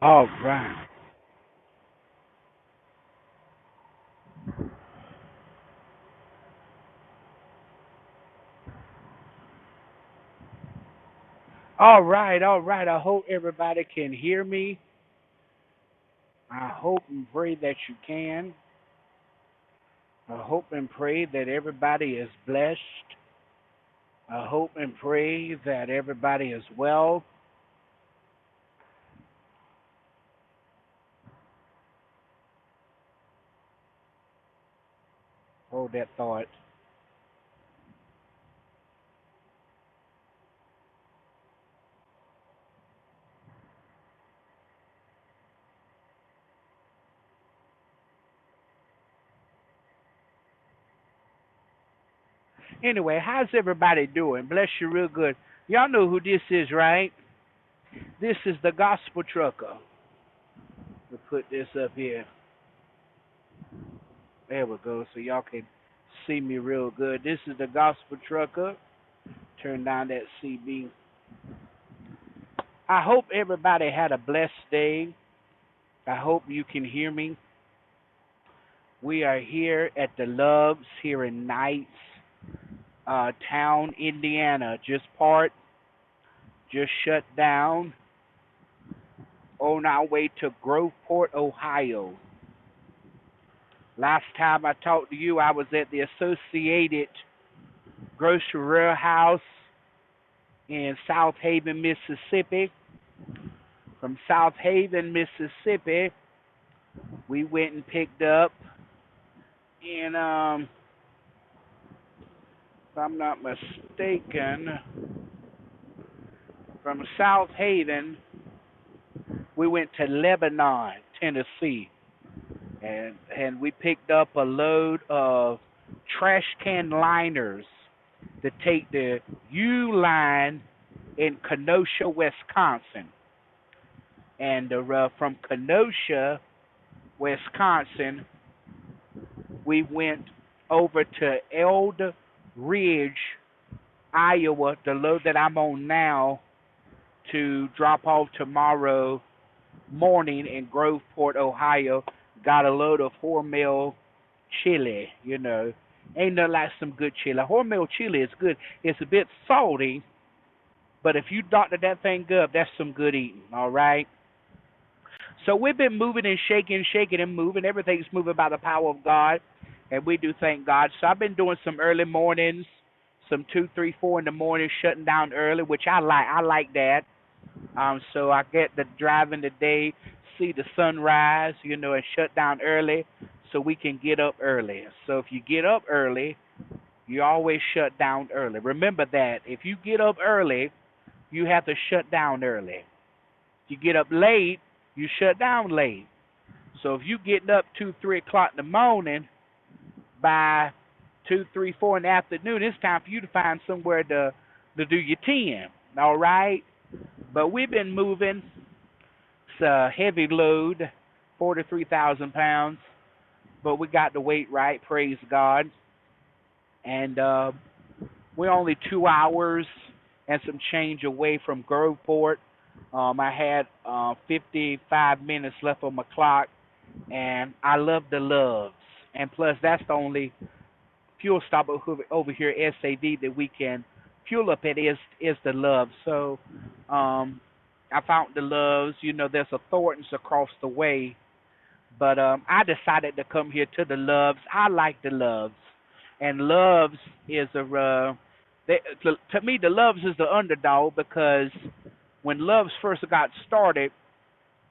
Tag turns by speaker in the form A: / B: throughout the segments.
A: All right. All right, all right. I hope everybody can hear me. I hope and pray that you can. I hope and pray that everybody is blessed. I hope and pray that everybody is well. Hold that thought. Anyway, how's everybody doing? Bless you real good. Y'all know who this is, right? This is the gospel trucker. We'll put this up here. There we go, so y'all can see me real good. This is the gospel trucker. Turn down that CB. I hope everybody had a blessed day. I hope you can hear me. We are here at the Loves here in Knightstown, Indiana. Just shut down on our way to Groveport, Ohio. Last time I talked to you, I was at the Associated Grocery Warehouse in South Haven, Mississippi. From South Haven, Mississippi, we went and picked up, and if I'm not mistaken, from South Haven, we went to Lebanon, Tennessee, and we picked up a load of trash can liners to take the U line in Kenosha, Wisconsin, and from Kenosha, Wisconsin, we went over to Eld Ridge, Iowa, the load that I'm on now, to drop off tomorrow morning in Groveport, Ohio. Got a load of Hormel chili, you know. Ain't nothing like some good chili. Hormel chili is good. It's a bit salty, but if you doctor that thing up, that's some good eating, all right? So we've been moving and shaking, shaking and moving. Everything's moving by the power of God, and we do thank God. So I've been doing some early mornings, some 2, 3, 4 in the morning, shutting down early, which I like. I like that. So I get to drive in the day, see the sunrise, you know, and shut down early, so we can get up early. So if you get up early, you always shut down early. Remember that. If you get up early, you have to shut down early. If you get up late, you shut down late. So if you getting up 2, 3 o'clock in the morning, by 2, 3, 4 in the afternoon, it's time for you to find somewhere to do your 10. All right. But we've been moving. It's a heavy load, 43,000 pounds. But we got the weight right. Praise God. And we're only 2 hours and some change away from Groveport. I had 55 minutes left on my clock, and I love the Loves. And plus, that's the only fuel stop over here at SAV that we can fuel up at is the Loves. So I found the Loves. You know, there's a Thornton's across the way, but I decided to come here to the Loves. I like the Loves, and Loves is to me the Loves is the underdog because when Loves first got started,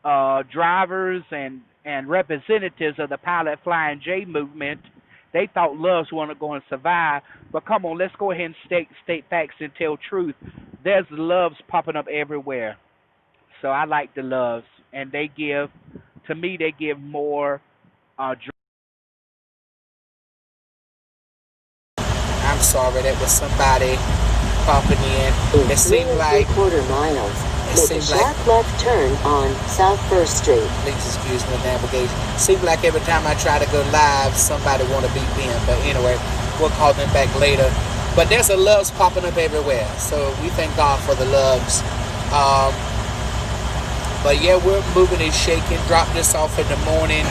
A: drivers and representatives of the Pilot Flying J movement, they thought Loves weren't going to survive. But come on, let's go ahead and state facts and tell truth. There's Loves popping up everywhere. So I like the Loves, and to me, they give more.
B: I'm sorry, that was somebody popping in.
C: In
B: It
C: three
B: seemed
C: and
B: like,
C: three quarter miles,
B: it
C: make a
B: seemed like,
C: sharp left turn on South First Street.
B: please excuse my navigation. Seemed like every time I try to go live, somebody want to beat me in. But anyway, we'll call them back later. But there's a Loves popping up everywhere. So we thank God for the Loves. Um, But yeah, we're moving and shaking. Drop this off in the morning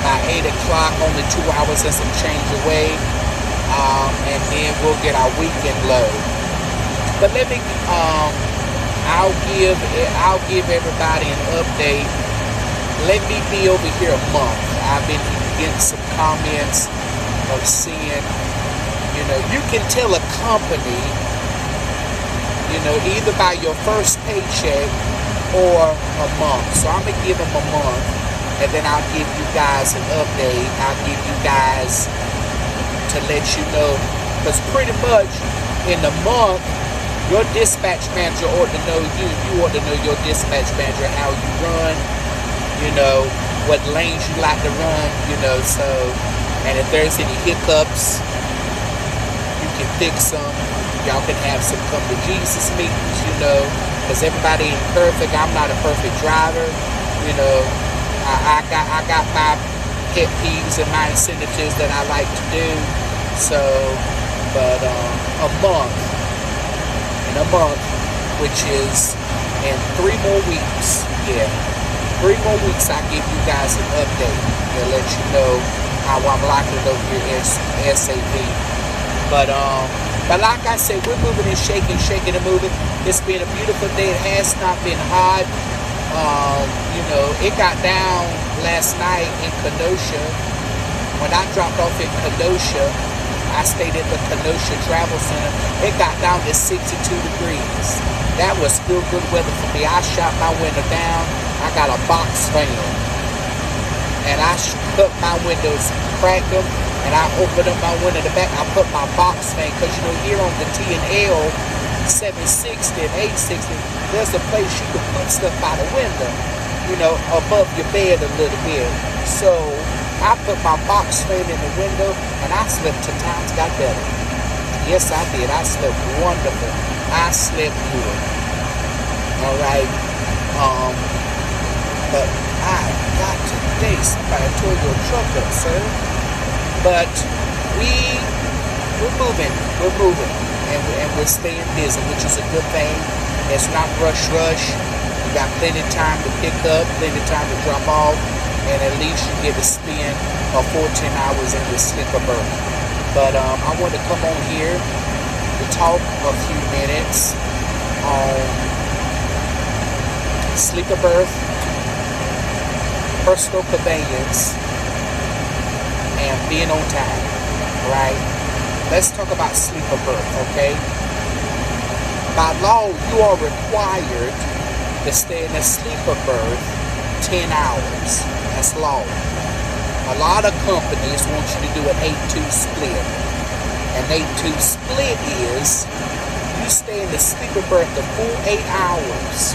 B: by 8 o'clock, only 2 hours and some change away. And then we'll get our weekend load. But let me, I'll give everybody an update. Let me be over here a month. I've been getting some comments of seeing, you know, you can tell a company, you know, either by your first paycheck or a month. So I'm gonna give them a month, and then I'll give you guys an update. I'll give you guys to let you know, because pretty much in the month, your dispatch manager ought to know you. You ought to know your dispatch manager, how you run, you know, what lanes you like to run, you know. So, and if there's any hiccups, you can fix them. Y'all can have some come to Jesus meetings, you know, because everybody ain't perfect. I'm not a perfect driver, you know. I got my pet peeves and my incentives that I like to do. So, but a month, which is in 3 more weeks, yeah, 3 more weeks, I give you guys an update to let you know how I'm liking it over here at SAV. But like I said, we're moving and shaking and moving. It's been a beautiful day. It has not been hot. You know, it got down last night in Kenosha. When I dropped off in Kenosha, I stayed at the Kenosha Travel Center. It got down to 62 degrees. That was still good weather for me. I shot my window down. I got a box fan. And I cut my windows, cracked them, and I opened up my window in the back. I put my box fan, because you know, here on the T&L 760 and 860, there's a place you can put stuff by the window, you know, above your bed a little bit. So I put my box fan in the window, and I slept 10 times got better. Yes, I did. I slept wonderful. I slept good. All right. But I got today. Somebody tore your truck up, sir. But we're moving, and we're staying busy, which is a good thing. It's not rush. You got plenty of time to pick up, plenty of time to drop off, and at least you get to spend 14 hours in your sleeper berth. But I want to come on here to talk a few minutes on sleeper berth, personal conveyance, and being on time, right? Let's talk about sleeper berth, okay? By law, you are required to stay in a sleeper berth 10 hours. That's law. A lot of companies want you to do an 8-2 split. An 8-2 split is you stay in the sleeper berth the full 8 hours.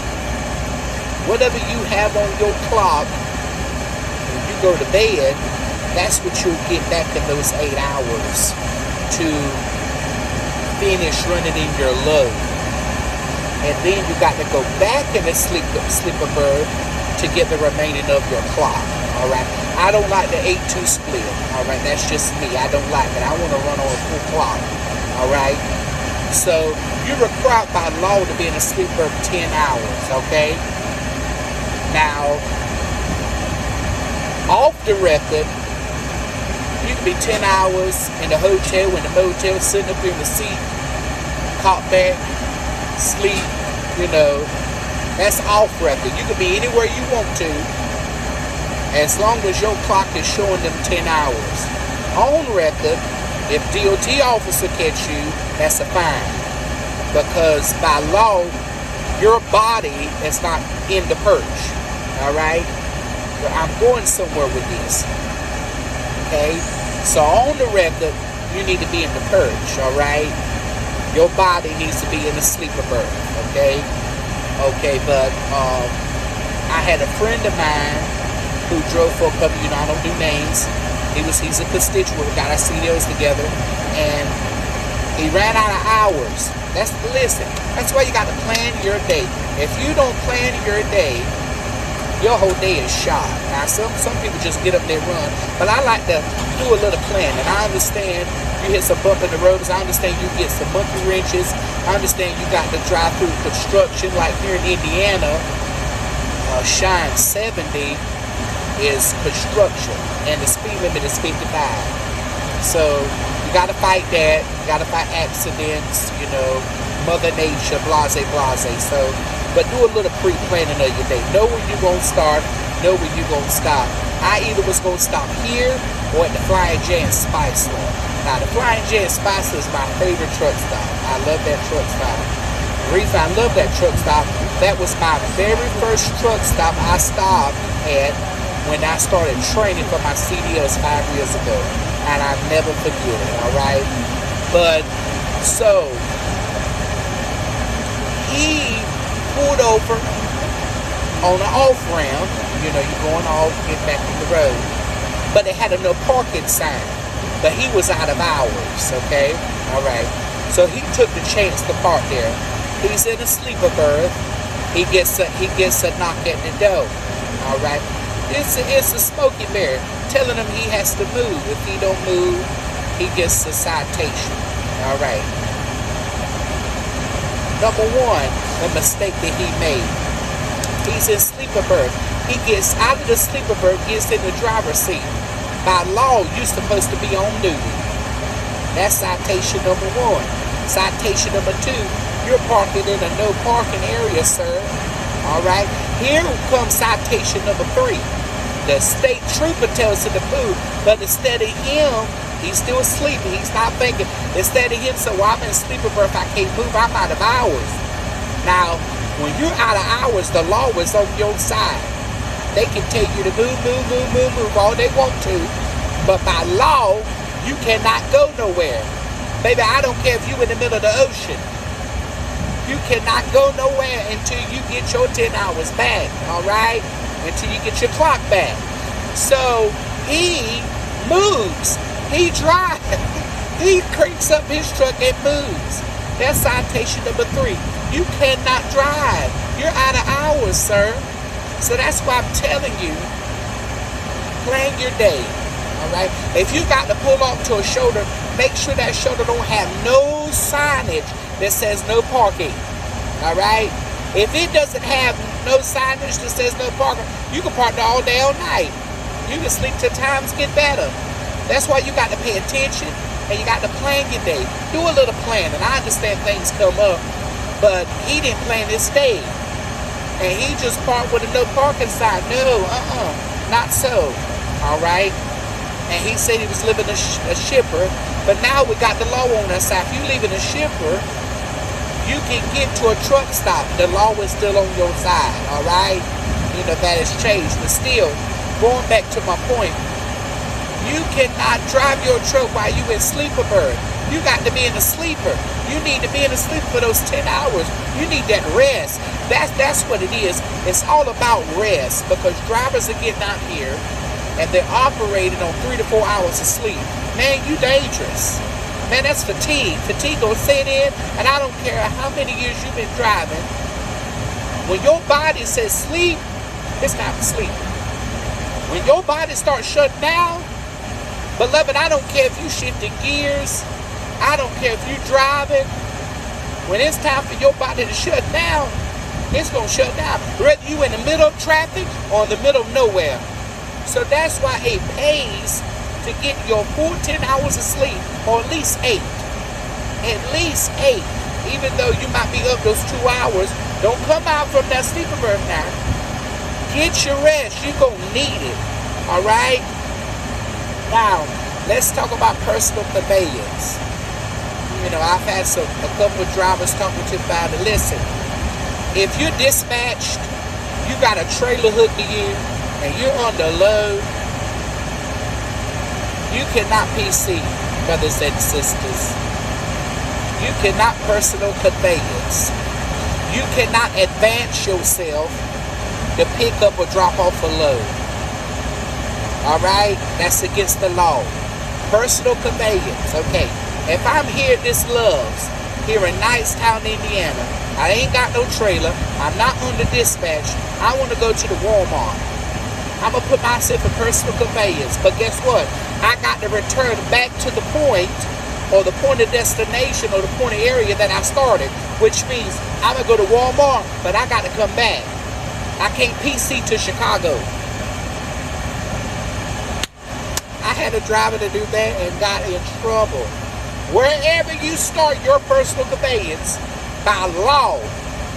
B: Whatever you have on your clock when you go to bed, that's what you'll get back in those 8 hours to finish running in your load. And then you got to go back in the sleeper berth to get the remaining of your clock. All right. I don't like the 8-2 split. All right. That's just me. I don't like it. I want to run on a full clock. All right. So you're required by law to be in a sleeper berth 10 hours. Okay. Now, off the record, you can be 10 hours in the hotel, in the motel, sitting up in the seat, caught back, sleep, you know. That's off record. You can be anywhere you want to, as long as your clock is showing them 10 hours. On record, if DOT officer catch you, that's a fine. Because by law, your body is not in the perch. All right? I'm going somewhere with this. Okay? So on the record, you need to be in the perch. All right? Your body needs to be in the sleeper berth. Okay? Okay, but I had a friend of mine who drove for a couple, you know, I don't do names. He's a constituent. We got our CDOs together, and he ran out of hours. Listen, that's why you got to plan your day. If you don't plan your day, your whole day is shot. Now, some people just get up there and run, but I like to do a little planning. I understand you hit some bump in the roads. I understand you get some monkey wrenches. I understand you got to drive through construction, like here in Indiana. Shine 70 is construction, and the speed limit is 55. So you gotta fight that. You gotta fight accidents. You know, Mother Nature, blase, blase. So, but do a little pre-planning of your day. Know where you're gonna start. Know where you're gonna stop. I either was gonna stop here or at the Flying J and Spiceland. Now, the Flying J and Spiceland is my favorite truck stop. I love that truck stop. The reason I love that truck stop, that was my very first truck stop I stopped at when I started training for my CDLs 5 years ago, and I never forget it, all right? But, so, he pulled over on the off-ramp, you know, you're going off, get back on the road, but they had a no parking sign, but he was out of hours, okay? All right, so he took the chance to park there. He's in a sleeper berth. He gets a knock at the door, all right? It's a Smokey Bear telling him he has to move. If he don't move, he gets a citation. All right. Number one, the mistake that he made. He's in sleeper berth. He gets out of the sleeper berth, gets in the driver's seat. By law, you're supposed to be on duty. That's citation number one. Citation number two, you're parking in a no parking area, sir. All right. Here comes citation number three. The state trooper tells him to move, but instead of him, he's still sleeping. He's not thinking. Instead of him saying, well, I'm in sleeper berth, I can't move, I'm out of hours. Now, when you're out of hours, the law is on your side. They can tell you to move all they want to, but by law, you cannot go nowhere. Baby, I don't care if you're in the middle of the ocean. You cannot go nowhere until you get your 10 hours back, all right? Until you get your clock back. So he moves. He drives. He cranks up his truck and moves. That's citation number three. You cannot drive. You're out of hours, sir. So that's why I'm telling you, plan your day. All right? If you got to pull off to a shoulder, make sure that shoulder don't have no signage that says no parking. All right? If it doesn't have no signage that says no parking, you can park there all day, all night. You can sleep till times get better. That's why you got to pay attention and you got to plan your day. Do a little planning. I understand things come up, but he didn't plan his day. And he just parked with a no parking sign. No, not so. All right? And he said he was living a shipper, but now we got the law on our side. If you leaving a shipper, you can get to a truck stop. The law is still on your side, all right? You know, that has changed. But still, going back to my point, you cannot drive your truck while you in sleeper berth. You got to be in a sleeper. You need to be in a sleeper for those 10 hours. You need that rest. That's what it is. It's all about rest, because drivers are getting out here and they're operating on 3 to 4 hours of sleep. Man, you dangerous. Man, that's fatigue. Fatigue gonna set in, and I don't care how many years you've been driving. When your body says sleep, it's time to sleep. When your body starts shutting down, beloved, I don't care if you shifting gears. I don't care if you're driving. When it's time for your body to shut down, it's gonna shut down. Whether you in the middle of traffic or in the middle of nowhere. So that's why it pays to get your full 10 hours of sleep, or at least 8. At least 8. Even though you might be up those 2 hours, don't come out from that sleeper berth now. Get your rest. You're going to need it. All right? Now, let's talk about personal conveyance. You know, I've had a couple of drivers talking to me about it. Listen, if you're dispatched, you got a trailer hooked to you, and you're on the load, you cannot PC, brothers and sisters. You cannot personal conveyance. You cannot advance yourself to pick up or drop off a load. All right? That's against the law. Personal conveyance. Okay. If I'm here at this Love's, here in Knightstown, Indiana, I ain't got no trailer. I'm not on the dispatch. I want to go to the Walmart. I'm going to put myself in personal conveyance. But guess what? I got to return back to the point, or the point of destination, or the point of area that I started, which means I'm going to go to Walmart, but I got to come back. I can't PC to Chicago. I had a driver to do that and got in trouble. Wherever you start your personal conveyance, by law,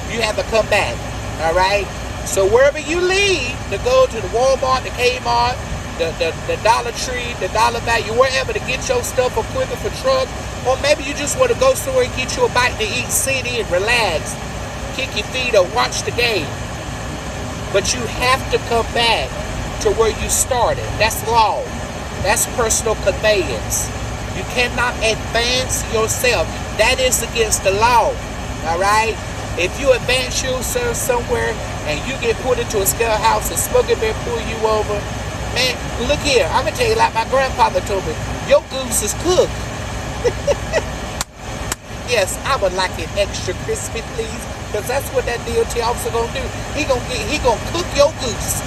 B: you have to come back. All right? So wherever you leave to go to the Walmart, the Kmart, the Dollar Tree, the Dollar Value, wherever to get your stuff, equipment for truck, or maybe you just want to go somewhere and get you a bite to eat, sit in, relax, kick your feet or watch the game. But you have to come back to where you started. That's law. That's personal conveyance. You cannot advance yourself. That is against the law. All right? If you advance yourself somewhere and you get put into a scale house and smoking bear pull you over, man, look here. I'm going to tell you like my grandfather told me, your goose is cooked. Yes, I would like it extra crispy, please, because that's what that DOT officer going to do. He gonna cook your goose,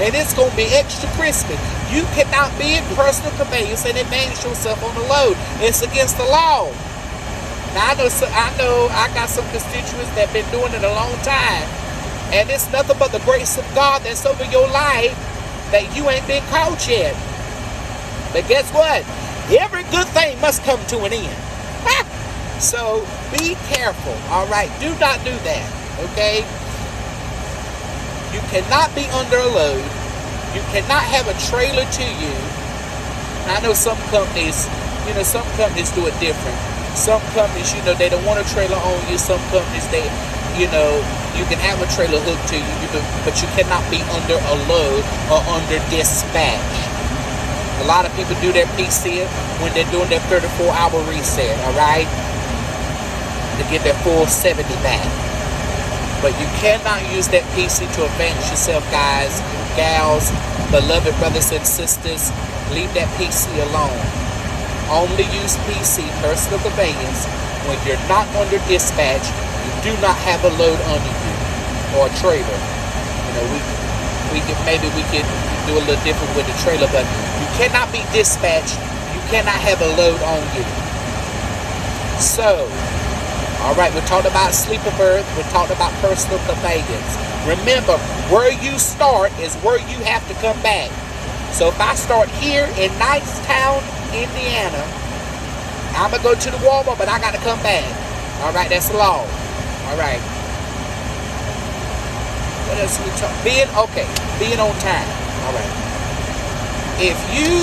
B: and it's going to be extra crispy. You cannot be in personal conveyance and advance yourself on the load. It's against the law. Now, I know I got some constituents that have been doing it a long time, and it's nothing but the grace of God that's over your life that you ain't been caught yet. But guess what? Every good thing must come to an end. So be careful, all right? Do not do that, okay? You cannot be under a load. You cannot have a trailer to you. I know some companies, some companies do it different. Some companies, they don't want a trailer on you. Some companies, you can have a trailer hooked to you, but you cannot be under a load or under dispatch. A lot of people do their PC when they're doing their 34-hour reset, all right? To get their full 70 back. But you cannot use that PC to advance yourself, guys, gals, beloved brothers and sisters. Leave that PC alone. Only use PC, personal conveyance, when you're not under dispatch, you do not have a load under you, or a trailer. Maybe we could do a little different with the trailer, but you cannot be dispatched. You cannot have a load on you. So, all right, we talked about sleeper berth. We talked about personal conveyance. Remember, where you start is where you have to come back. So if I start here in Knightstown, Indiana, I'm going to go to the Walmart, but I got to come back. All right, that's the law. All right. What else we talk? Being on time. All right. If you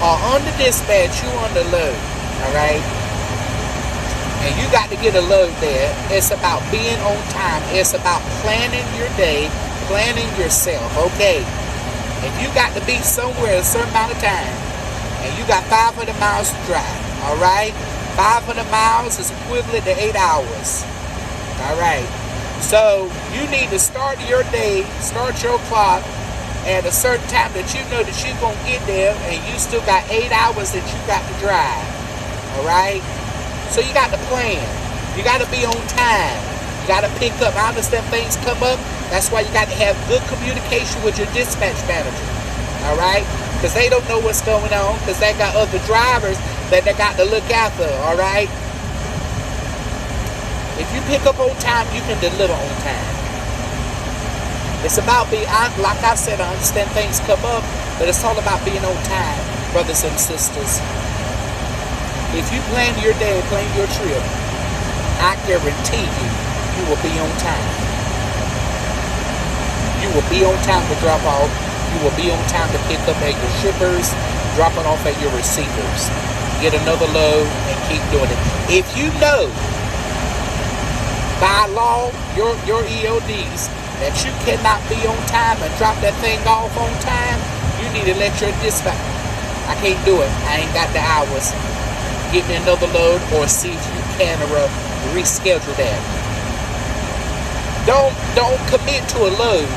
B: are under dispatch, you under load. All right. And you got to get a load there. It's about being on time. It's about planning your day, planning yourself. Okay. If you got to be somewhere a certain amount of time, and you got 500 miles to drive, all right? 500 miles is equivalent to 8 hours. All right. So you need to start your day, start your clock at a certain time that you know that you're going to get there, and you still got 8 hours that you got to drive. All right? So you got to plan. You got to be on time. You got to pick up. I understand things come up. That's why you got to have good communication with your dispatch manager. All right? Because they don't know what's going on, because they got other drivers that they got to look after. All right? If you pick up on time, you can deliver on time. It's about being, like I said, I understand things come up, but it's all about being on time, brothers and sisters. If you plan your day, plan your trip, I guarantee you will be on time. You will be on time to drop off. You will be on time to pick up at your shippers, drop it off at your receivers. Get another load and keep doing it. If you know by law, your EODs, that you cannot be on time and drop that thing off on time, you need to let your dispatch, I can't do it. I ain't got the hours. Get me another load, or see if you can reschedule that. Don't commit to a load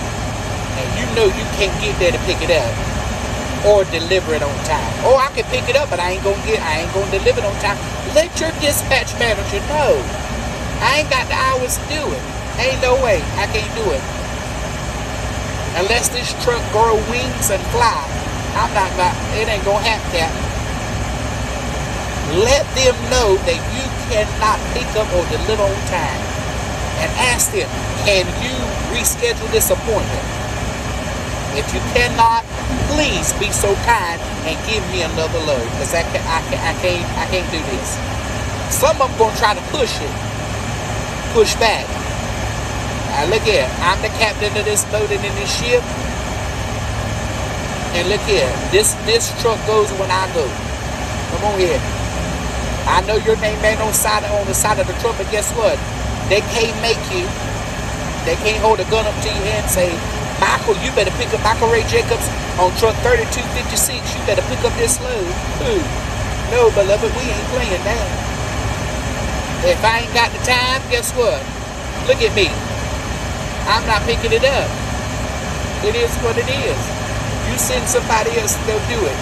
B: and you know you can't get there to pick it up or deliver it on time. Or I can pick it up, but I ain't gonna deliver it on time. Let your dispatch manager know. I ain't got the hours to do it. Ain't no way. I can't do it. Unless this truck grow wings and fly, it ain't gonna happen, Captain. Let them know that you cannot pick up or deliver on time. and ask them, can you reschedule this appointment? If you cannot, please be so kind and give me another load, because I can't do this. Some of them gonna try to push back. Now look here, I'm the captain of this boat and in this ship. And look here, this truck goes when I go. Come on here. I know your name ain't on the side of the truck, but guess what? They can't make you. They can't hold a gun up to your head and say, Michael, you better pick up Michael Ray Jacobs on truck 3256. You better pick up this load. Who? No, beloved, we ain't playing that. If I ain't got the time, guess what? Look at me. I'm not picking it up. It is what it is. You send somebody else, they'll do it.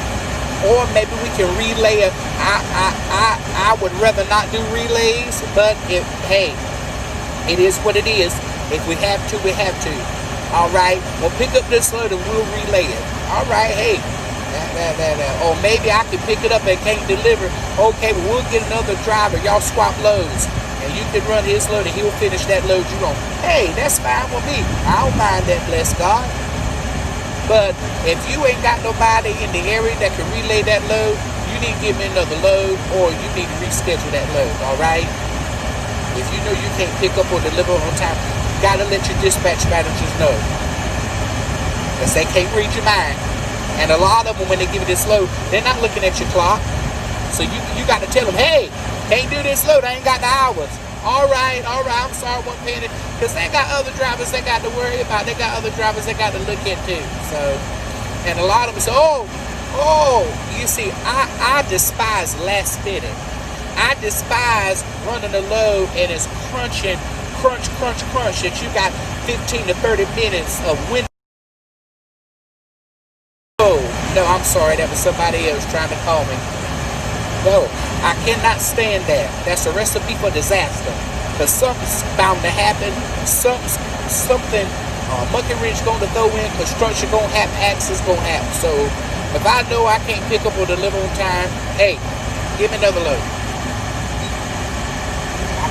B: Or maybe we can relay it. I would rather not do relays, but hey, it is what it is. If we have to, we have to. All right, well, pick up this load and we'll relay it. All right, hey, or maybe I can pick it up and can't deliver. Okay, well, we'll get another driver. Y'all swap loads, and you can run his load and he'll finish that load you on. Hey, that's fine with me. I don't mind that, bless God. But if you ain't got nobody in the area that can relay that load, you need to give me another load, or you need to reschedule that load. All right. If you know you can't pick up or deliver on time, gotta let your dispatch managers know, because they can't read your mind. And a lot of them, when they give you this load, they're not looking at your clock. So you got to tell them, hey, can't do this load, I ain't got the hours. All right, I'm sorry, one penny, because they got other drivers they got to worry about. They got other drivers they got to look at too. So, and a lot of them say, oh, you see, I despise last minute. I despise running a load and it's crunching, crunch, that you got 15 to 30 minutes of window. No, I'm sorry, that was somebody else trying to call me. No, I cannot stand that. That's a recipe for disaster. Because something's bound to happen. Something monkey wrench going to throw in, construction going to happen, accidents going to happen. So if I know I can't pick up or deliver on time, hey, give me another load.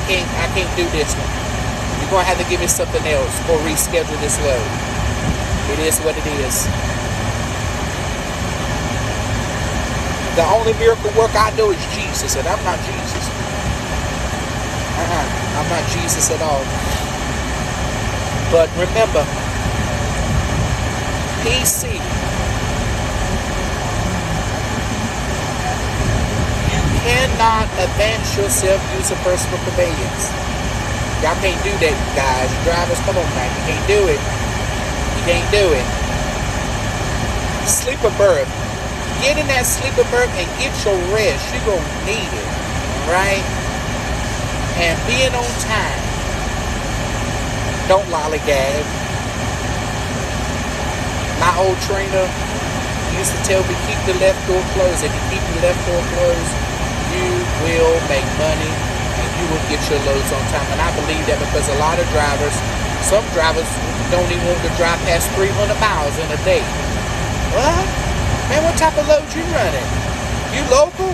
B: I can't do this one. You're going to have to give me something else or reschedule this load. It is what it is. The only miracle work I know is Jesus, and I'm not Jesus. I'm not Jesus at all. But remember, PC, you cannot advance yourself using personal conveyance. Y'all can't do that, guys. Drivers, come on now. You can't do it. You can't do it. Sleeper berth. Get in that sleeper berth and get your rest. You're going to need it, right? And being on time. Don't lollygag. My old trainer used to tell me, keep the left door closed. If you keep the left door closed, you will make money and you will get your loads on time. And I believe that because a lot of drivers, some drivers don't even want to drive past 300 miles in a day. What? Man, what type of load you running? You local?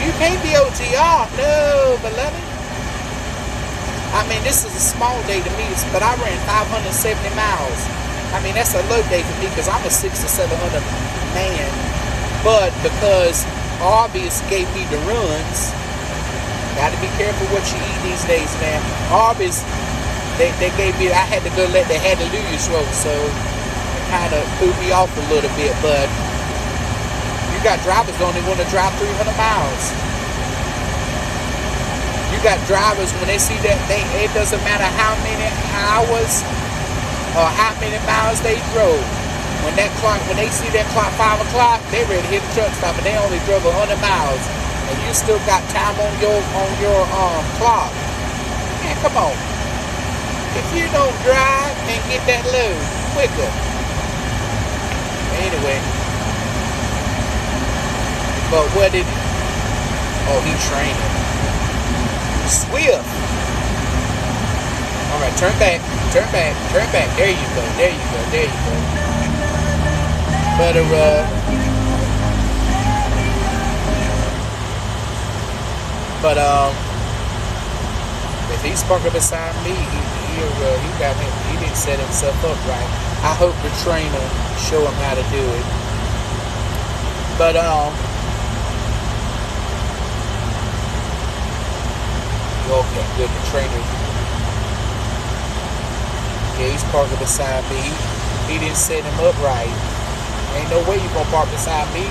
B: You can't be OTR. No, beloved. I mean, this is a small day to me, but I ran 570 miles. I mean, that's a low day for me because I'm a 600 to 700 man. But because Arby's gave me the runs, got to be careful what you eat these days, man. Arby's, they gave me, I had to go let the hallelujah roll, so kind of threw me off a little bit. But you got drivers don't even want to drive 300 miles. You got drivers, when they see that, it doesn't matter how many hours or how many miles they drove. When they see that clock 5 o'clock, they ready to hit the truck stop, and they only drove 100 miles, and you still got time on your clock. Man, come on. If you don't drive and get that load quicker. Anyway, but what did he? Oh, he training. Swift. All right, turn back. There you go. But If he's parking beside me, he didn't set himself up right. I hope the trainer show him how to do it. But okay, good. The trainer. Yeah, he's parking beside me. He didn't set him up right. Ain't no way you gonna park beside me.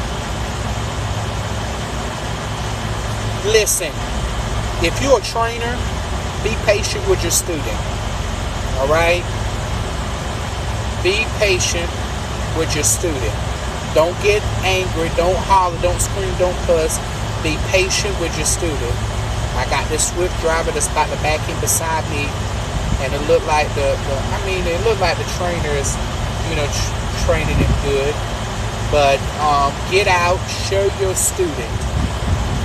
B: Listen, if you're a trainer, be patient with your student. All right? Be patient with your student. Don't get angry. Don't holler. Don't scream. Don't cuss. Be patient with your student. I got this Swift driver that's about to back in beside me, and it looked like the trainer is, training him good. But get out, show your student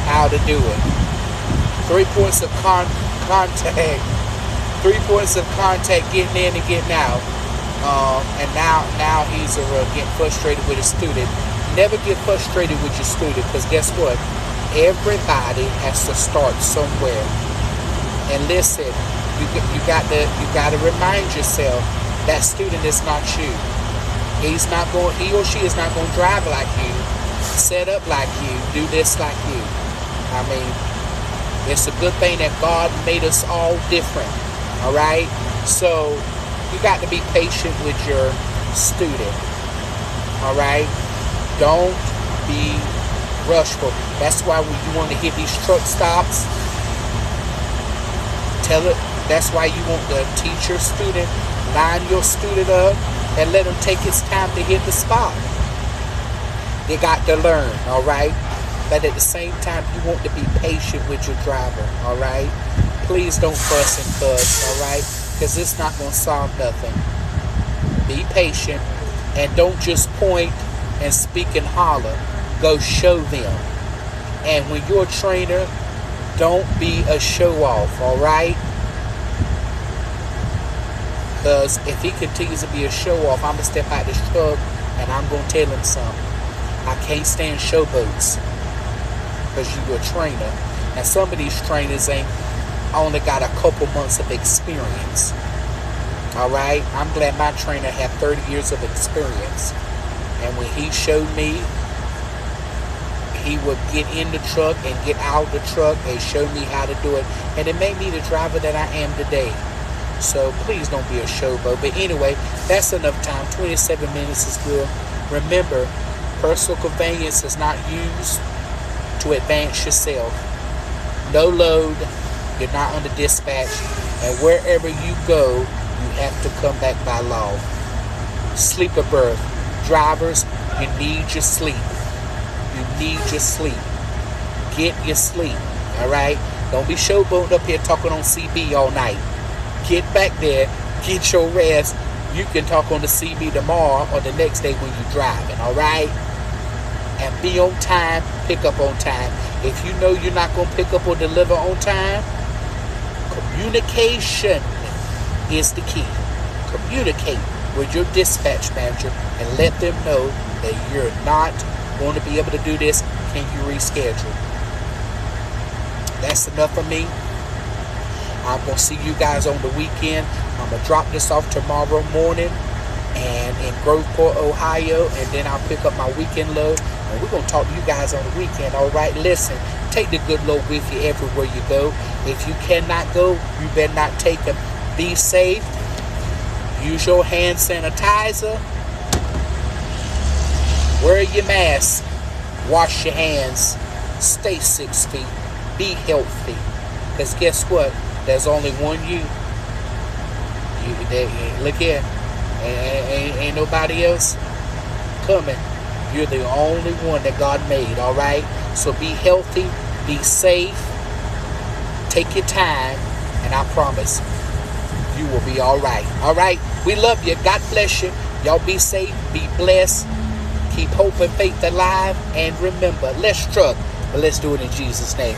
B: how to do it. 3 points of contact. 3 points of contact, getting in and getting out. And now he's getting frustrated with his student. Never get frustrated with your student, because guess what? Everybody has to start somewhere. And listen, you got to remind yourself that student is not you. He or she is not going to drive like you, set up like you, do this like you. I mean, it's a good thing that God made us all different. All right? So you got to be patient with your student. All right? Don't be rushful. That's why when you want to hit these truck stops, that's why you want to teach your student, line your student up, and let him take his time to hit the spot. They got to learn, all right? But at the same time, you want to be patient with your driver, all right? Please don't fuss and fuss, all right? Because it's not going to solve nothing. Be patient, and don't just point and speak and holler. Go show them. And when you're a trainer, don't be a show-off, all right? Because if he continues to be a show-off, I'm going to step out this truck and I'm going to tell him something. I can't stand showboats, because you're a trainer. And some of these trainers only got a couple months of experience. All right? I'm glad my trainer had 30 years of experience. And when he showed me, he would get in the truck and get out of the truck and show me how to do it. And it made me the driver that I am today. So please don't be a showboat. But anyway, that's enough time. 27 minutes is good. Remember, personal conveyance is not used to advance yourself. No load. You're not under dispatch. And wherever you go, you have to come back by law. Sleeper berth. Drivers, you need your sleep. You need your sleep. Get your sleep. Alright? Don't be showboating up here talking on CB all night. Get back there. Get your rest. You can talk on the CB tomorrow or the next day when you're driving. Alright? And be on time. Pick up on time. If you know you're not going to pick up or deliver on time, communication is the key. Communicate with your dispatch manager and let them know that you're not going to be able to do this. Can you reschedule? That's enough for me. I'm going to see you guys on the weekend. I'm going to drop this off tomorrow morning and in Groveport, Ohio, and then I'll pick up my weekend load, and we're going to talk to you guys on the weekend. All right, listen, take the good load with you everywhere you go. If you cannot go, you better not take them. Be safe. Use your hand sanitizer. Wear your mask. Wash your hands. Stay 6 feet. Be healthy. Because guess what? There's only one you. Look here. Ain't nobody else coming. You're the only one that God made, all right? So be healthy. Be safe. Take your time. And I promise you will be all right. All right? We love you. God bless you. Y'all be safe. Be blessed. Keep hope and faith alive. And remember, let's struggle, but let's do it in Jesus' name.